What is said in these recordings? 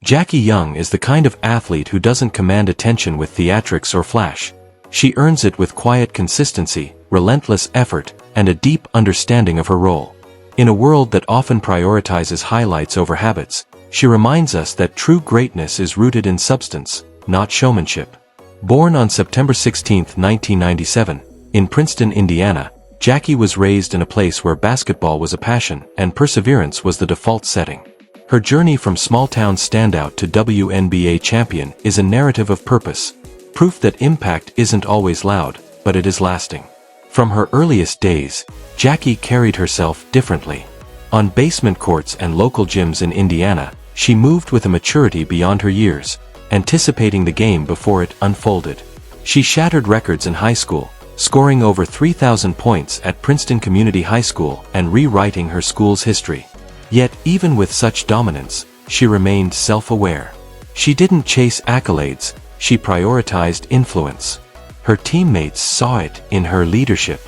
Jackie Young is the kind of athlete who doesn't command attention with theatrics or flash. She earns it with quiet consistency, relentless effort, and a deep understanding of her role. In a world that often prioritizes highlights over habits, she reminds us that true greatness is rooted in substance, not showmanship. Born on September 16, 1997, in Princeton, Indiana, Jackie was raised in a place where basketball was a passion and perseverance was the default setting. Her journey from small-town standout to WNBA champion is a narrative of purpose, proof that impact isn't always loud, but it is lasting. From her earliest days, Jackie carried herself differently. On basement courts and local gyms in Indiana, she moved with a maturity beyond her years, anticipating the game before it unfolded. She shattered records in high school, scoring over 3,000 points at Princeton Community High School and rewriting her school's history. Yet, even with such dominance, she remained self-aware. She didn't chase accolades, she prioritized influence. Her teammates saw it in her leadership.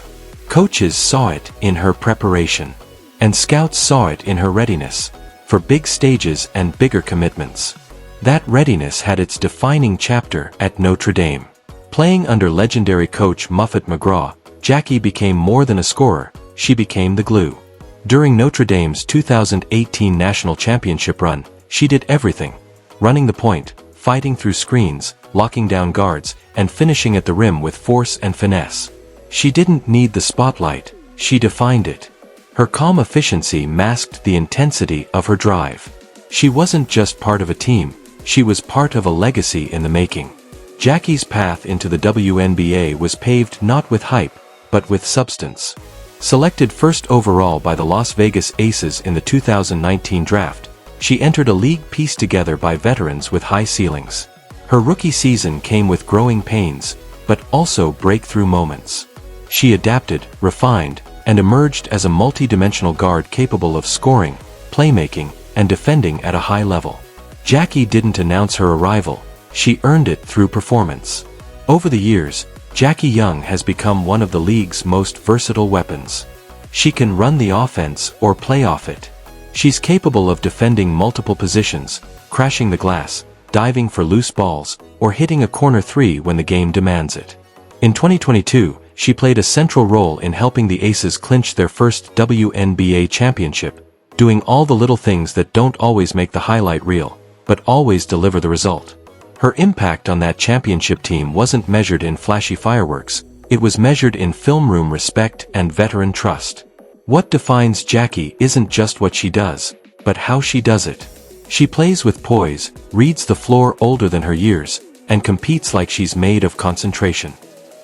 Coaches saw it in her preparation. And scouts saw it in her readiness for big stages and bigger commitments. That readiness had its defining chapter at Notre Dame. Playing under legendary coach Muffet McGraw, Jackie became more than a scorer, she became the glue. During Notre Dame's 2018 national championship run, she did everything. Running the point, fighting through screens, locking down guards, and finishing at the rim with force and finesse. She didn't need the spotlight, she defined it. Her calm efficiency masked the intensity of her drive. She wasn't just part of a team, she was part of a legacy in the making. Jackie's path into the WNBA was paved not with hype, but with substance. Selected first overall by the Las Vegas Aces in the 2019 draft, she entered a league pieced together by veterans with high ceilings. Her rookie season came with growing pains, but also breakthrough moments. She adapted, refined, and emerged as a multi-dimensional guard capable of scoring, playmaking, and defending at a high level. Jackie didn't announce her arrival, she earned it through performance. Over the years, Jackie Young has become one of the league's most versatile weapons. She can run the offense or play off it. She's capable of defending multiple positions, crashing the glass, diving for loose balls, or hitting a corner three when the game demands it. In 2022, she played a central role in helping the Aces clinch their first WNBA championship, doing all the little things that don't always make the highlight reel, but always deliver the result. Her impact on that championship team wasn't measured in flashy fireworks, it was measured in film room respect and veteran trust. What defines Jackie isn't just what she does, but how she does it. She plays with poise, reads the floor older than her years, and competes like she's made of concentration.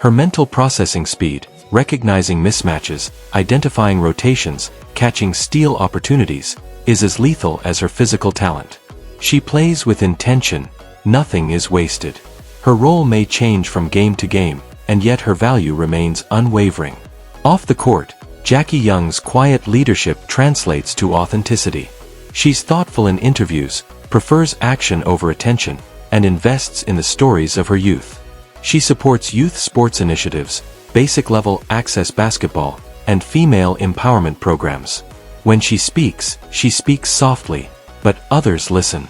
Her mental processing speed, recognizing mismatches, identifying rotations, catching steal opportunities, is as lethal as her physical talent. She plays with intention. Nothing is wasted. Her role may change from game to game, and yet her value remains unwavering. Off the court, Jackie Young's quiet leadership translates to authenticity. She's thoughtful in interviews, prefers action over attention, and invests in the stories of her youth. She supports youth sports initiatives, basic-level access basketball, and female empowerment programs. When she speaks softly, but others listen.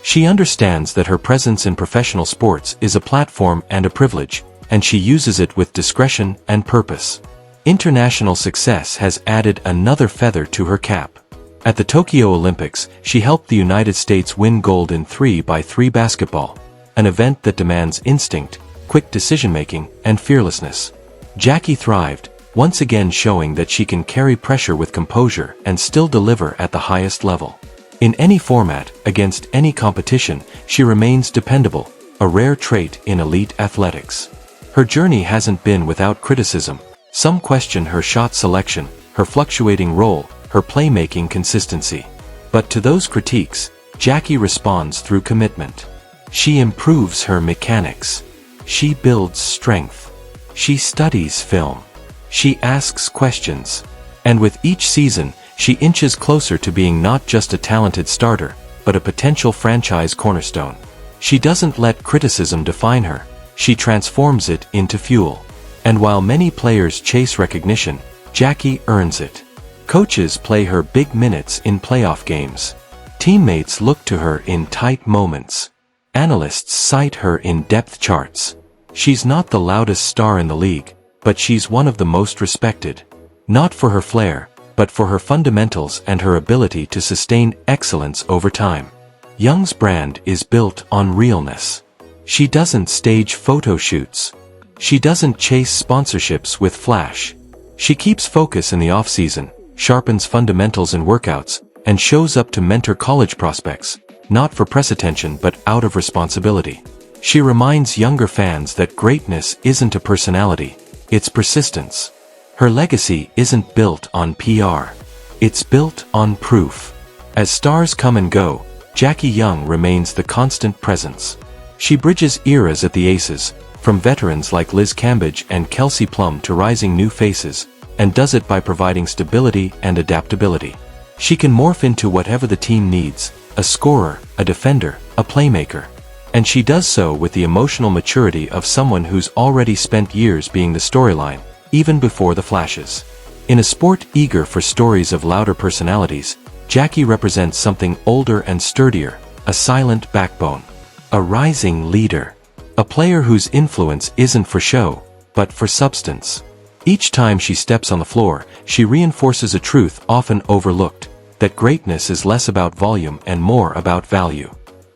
She understands that her presence in professional sports is a platform and a privilege, and she uses it with discretion and purpose. International success has added another feather to her cap. At the Tokyo Olympics, she helped the United States win gold in 3x3 basketball, an event that demands instinct, quick decision-making, and fearlessness. Jackie thrived, once again showing that she can carry pressure with composure and still deliver at the highest level. In any format, against any competition, she remains dependable, a rare trait in elite athletics. Her journey hasn't been without criticism. Some question her shot selection, her fluctuating role, her playmaking consistency. But to those critiques, Jackie responds through commitment. She improves her mechanics. She builds strength. She studies film. She asks questions. And with each season, she inches closer to being not just a talented starter, but a potential franchise cornerstone. She doesn't let criticism define her, she transforms it into fuel. And while many players chase recognition, Jackie earns it. Coaches play her big minutes in playoff games. teammates look to her in tight moments. Analysts cite her in depth charts. She's not the loudest star in the league, but she's one of the most respected. Not for her flair, but for her fundamentals and her ability to sustain excellence over time. Young's brand is built on realness. She doesn't stage photo shoots. She doesn't chase sponsorships with flash. She keeps focus in the off-season, sharpens fundamentals in workouts, and shows up to mentor college prospects, not for press attention but out of responsibility. She reminds younger fans that greatness isn't a personality, it's persistence. Her legacy isn't built on PR. It's built on proof. As stars come and go, Jackie Young remains the constant presence. She bridges eras at the Aces, from veterans like Liz Cambage and Kelsey Plum to rising new faces, and does it by providing stability and adaptability. She can morph into whatever the team needs, a scorer, a defender, a playmaker. And she does so with the emotional maturity of someone who's already spent years being the storyline, even before the flashes. In a sport eager for stories of louder personalities, Jackie represents something older and sturdier, a silent backbone. A rising leader. A player whose influence isn't for show, but for substance. Each time she steps on the floor, she reinforces a truth often overlooked, that greatness is less about volume and more about value.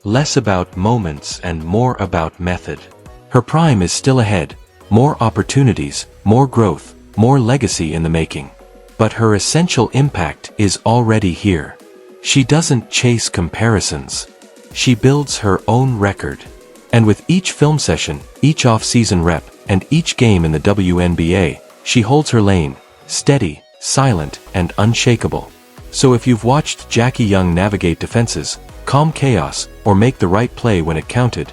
Less about moments and more about method. Her prime is still ahead, more opportunities, more growth, more legacy in the making. But her essential impact is already here. She doesn't chase comparisons. She builds her own record. And with each film session, each off-season rep, and each game in the WNBA, she holds her lane, steady, silent, and unshakable. So if you've watched Jackie Young navigate defenses, calm chaos, or make the right play when it counted,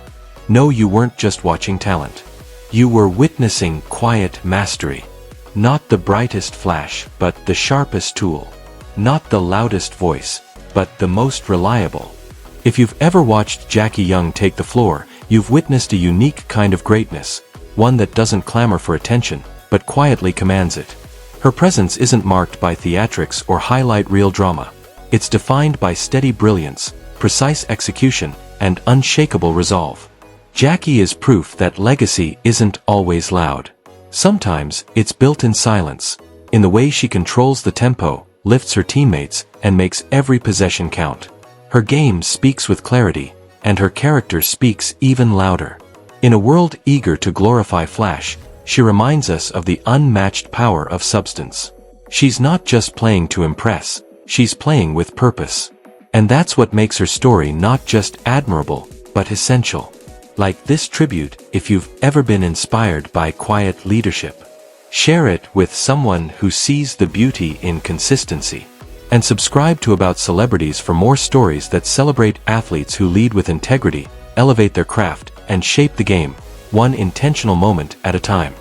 know you weren't just watching talent. You were witnessing quiet mastery. Not the brightest flash, but the sharpest tool. Not the loudest voice, but the most reliable. If you've ever watched Jackie Young take the floor, you've witnessed a unique kind of greatness, one that doesn't clamor for attention, but quietly commands it. Her presence isn't marked by theatrics or highlight reel drama. It's defined by steady brilliance, precise execution, and unshakable resolve. Jackie is proof that legacy isn't always loud. Sometimes, it's built in silence, in the way she controls the tempo, lifts her teammates, and makes every possession count. Her game speaks with clarity, and her character speaks even louder. In a world eager to glorify flash, she reminds us of the unmatched power of substance. She's not just playing to impress, she's playing with purpose. And that's what makes her story not just admirable, but essential. Like this tribute, if you've ever been inspired by quiet leadership, share it with someone who sees the beauty in consistency. And subscribe to About Celebrities for more stories that celebrate athletes who lead with integrity, elevate their craft, and shape the game, one intentional moment at a time.